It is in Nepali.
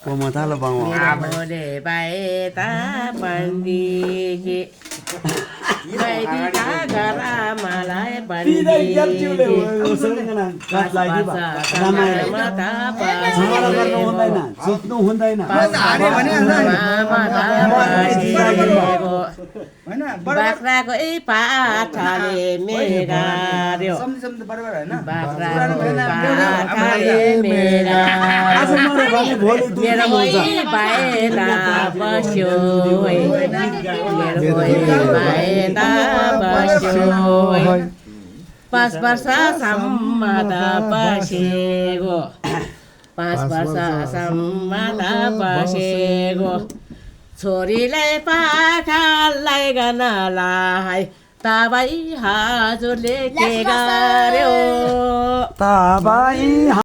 Pematala bang. Mode baeta pandiji. Baita gara malai pandiji. बाख्राको पाठाले मेगार्यो बाख्राले मेगार्यो मेरो बायता बस्यो मेरो बायता बस्यो 5 वर्षसम्म त बसेको 5 वर्षसम्म त बसेको छोरीलाई पाखालाई गर्नलाई तपाईँ हजुरले के गर्यो